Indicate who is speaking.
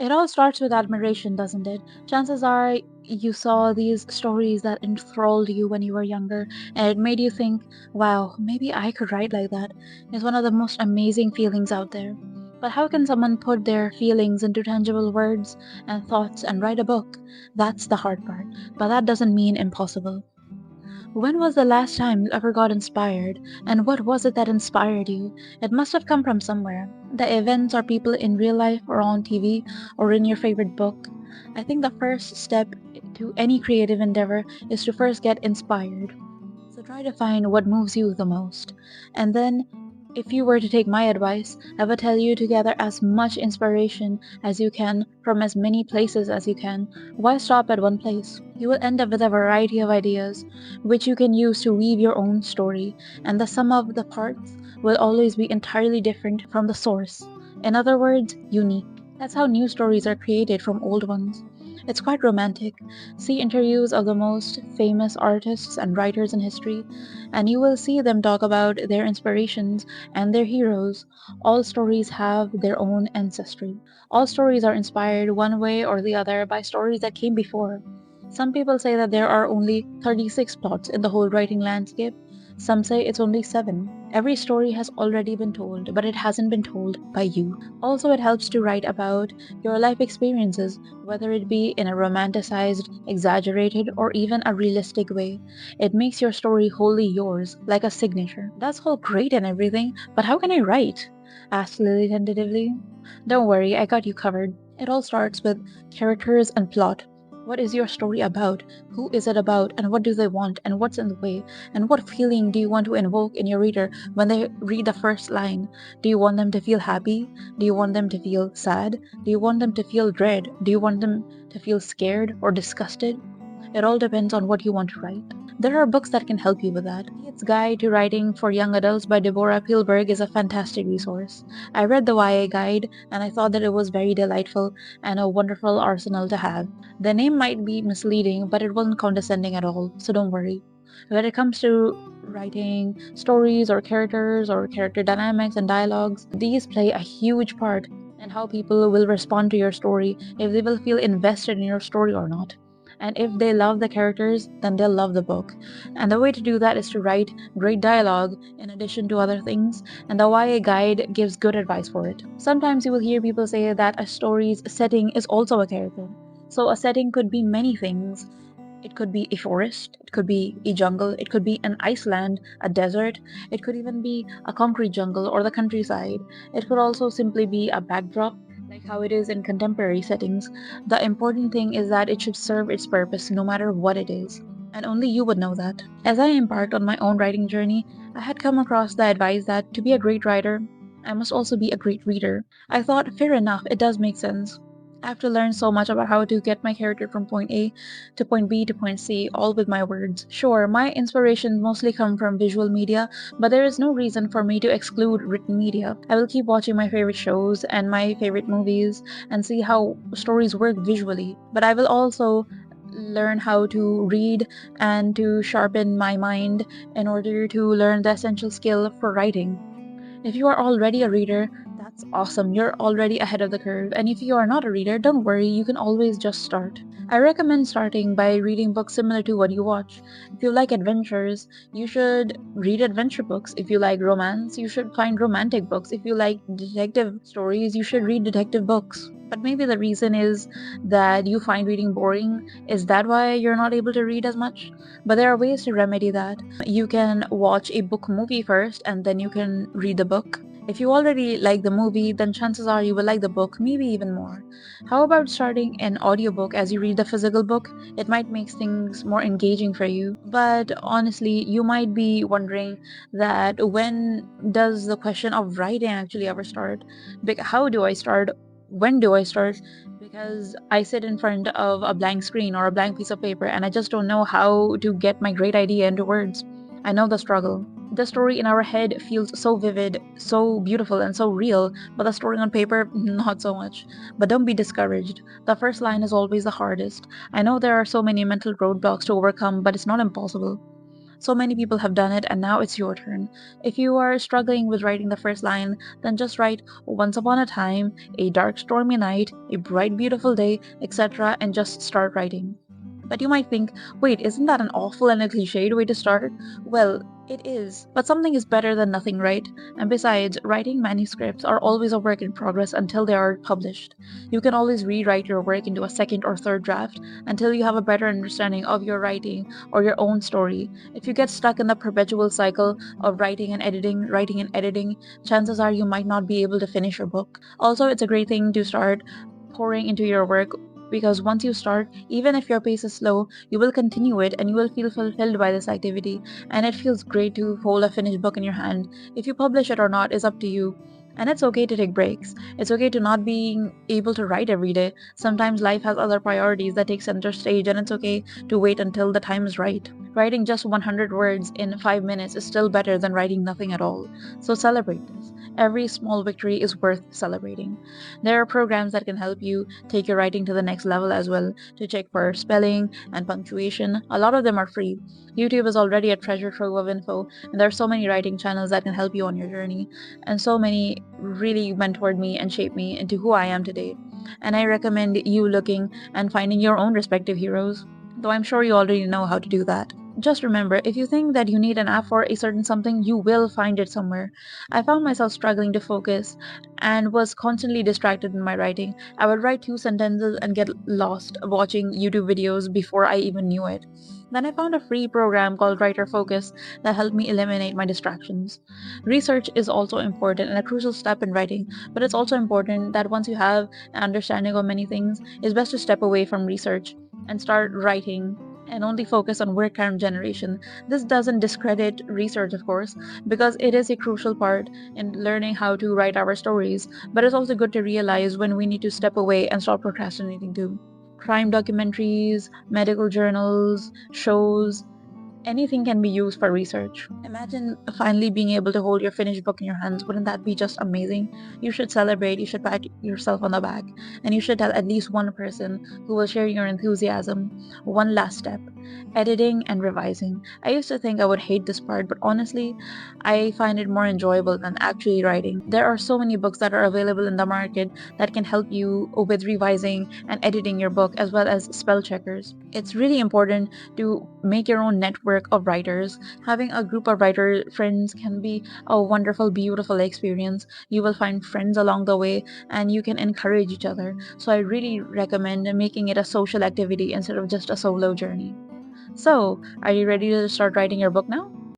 Speaker 1: It all starts with admiration, doesn't it? Chances are you saw these stories that enthralled you when you were younger, and it made you think, wow, maybe I could write like that. It's one of the most amazing feelings out there. But how can someone put their feelings into tangible words and thoughts and write a book? That's the hard part. But that doesn't mean impossible. When was the last time you ever got inspired? And what was it that inspired you? It must have come from somewhere. The events or people in real life or on TV or in your favorite book. I think the first step to any creative endeavor is to first get inspired. So try to find what moves you the most. And then, if you were to take my advice, I would tell you to gather as much inspiration as you can from as many places as you can. Why stop at one place? You will end up with a variety of ideas, which you can use to weave your own story, and the sum of the parts will always be entirely different from the source. In other words, unique. That's how new stories are created from old ones. It's quite romantic. See interviews of the most famous artists and writers in history, and you will see them talk about their inspirations and their heroes. All stories have their own ancestry. All stories are inspired one way or the other by stories that came before. Some people say that there are only 36 plots in the whole writing landscape. Some say it's only 7. Every story has already been told, but it hasn't been told by you. Also, it helps to write about your life experiences, whether it be in a romanticized, exaggerated, or even a realistic way. It makes your story wholly yours, like a signature. That's all great and everything, but how can I write? Asked Lily tentatively. Don't worry, I got you covered. It all starts with characters and plot. What is your story about? Who is it about? And what do they want? And what's in the way? And what feeling do you want to invoke in your reader when they read the first line? Do you want them to feel happy? Do you want them to feel sad? Do you want them to feel dread? Do you want them to feel scared or disgusted? It all depends on what you want to write. There are books that can help you with that. Idiot's Guide to Writing for Young Adults by Deborah Pilberg is a fantastic resource. I read the YA guide and I thought that it was very delightful and a wonderful arsenal to have. The name might be misleading, but it wasn't condescending at all, so don't worry. When it comes to writing stories or character dynamics and dialogues, these play a huge part in how people will respond to your story, if they will feel invested in your story or not. And if they love the characters, then they'll love the book. And the way to do that is to write great dialogue in addition to other things, and the YA guide gives good advice for it. Sometimes you will hear people say that a story's setting is also a character. So a setting could be many things. It could be a forest, it could be a jungle, it could be an Iceland, a desert, it could even be a concrete jungle or the countryside. It could also simply be a backdrop, like how it is in contemporary settings. The important thing is that it should serve its purpose no matter what it is. And only you would know that. As I embarked on my own writing journey, I had come across the advice that to be a great writer, I must also be a great reader. I thought, fair enough, it does make sense. I have to learn so much about how to get my character from point A to point B to point C, all with my words. Sure, my inspirations mostly come from visual media, but there is no reason for me to exclude written media. I will keep watching my favorite shows and my favorite movies and see how stories work visually, but I will also learn how to read and to sharpen my mind in order to learn the essential skill for writing. If you are already a reader, that's awesome. You're already ahead of the curve. And if you are not a reader, don't worry, you can always just start. I recommend starting by reading books similar to what you watch. If you like adventures, you should read adventure books. If you like romance, you should find romantic books. If you like detective stories, you should read detective books. But maybe the reason is that you find reading boring. Is that why you're not able to read as much? But there are ways to remedy that. You can watch a book movie first and then you can read the book. If you already like the movie, then chances are you will like the book, maybe even more. How about starting an audiobook as you read the physical book? It might make things more engaging for you. But honestly, you might be wondering that when does the question of writing actually ever start? How do I start? When do I start? Because I sit in front of a blank screen or a blank piece of paper and I just don't know how to get my great idea into words. I know the struggle. The story in our head feels so vivid, so beautiful, and so real, but the story on paper, not so much. But don't be discouraged. The first line is always the hardest. I know there are so many mental roadblocks to overcome, but it's not impossible. So many people have done it, and now it's your turn. If you are struggling with writing the first line, then just write once upon a time, a dark stormy night, a bright beautiful day, etc., and just start writing. But you might think, wait, isn't that an awful and a cliched way to start? Well, it is, but something is better than nothing, right? And besides, writing manuscripts are always a work in progress until they are published. You can always rewrite your work into a second or third draft until you have a better understanding of your writing or your own story. If you get stuck in the perpetual cycle of writing and editing, chances are you might not be able to finish your book. Also, it's a great thing to start pouring into your work because once you start, even if your pace is slow, you will continue it and you will feel fulfilled by this activity. And it feels great to hold a finished book in your hand. If you publish it or not is up to you. And it's okay to take breaks. It's okay to not being able to write every day. Sometimes life has other priorities that take center stage, and it's okay to wait until the time is right. Writing just 100 words in 5 minutes is still better than writing nothing at all. So celebrate this. Every small victory is worth celebrating. There are programs that can help you take your writing to the next level as well, to check for spelling and punctuation. A lot of them are free. YouTube is already a treasure trove of info, and there are so many writing channels that can help you on your journey, and so many really mentored me and shaped me into who I am today. And I recommend you looking and finding your own respective heroes, though I'm sure you already know how to do that. Just remember, if you think that you need an app for a certain something, you will find it somewhere. I found myself struggling to focus and was constantly distracted in my writing. I would write two sentences and get lost watching YouTube videos before I even knew it. Then I found a free program called Writer Focus that helped me eliminate my distractions. Research is also important and a crucial step in writing, but it's also important that once you have an understanding of many things, it's best to step away from research and start writing and only focus on word count generation. This doesn't discredit research, of course, because it is a crucial part in learning how to write our stories, but it's also good to realize when we need to step away and stop procrastinating too. Crime documentaries, medical journals, shows, anything can be used for research. Imagine finally being able to hold your finished book in your hands. Wouldn't that be just amazing? You should celebrate, you should pat yourself on the back, and you should tell at least one person who will share your enthusiasm. One last step: editing and revising. I used to think I would hate this part, but honestly, I find it more enjoyable than actually writing. There are so many books that are available in the market that can help you with revising and editing your book, as well as spell checkers. It's really important to make your own network of writers. Having a group of writer friends can be a wonderful, beautiful experience. You will find friends along the way and you can encourage each other. So I really recommend making it a social activity instead of just a solo journey. So, are you ready to start writing your book now?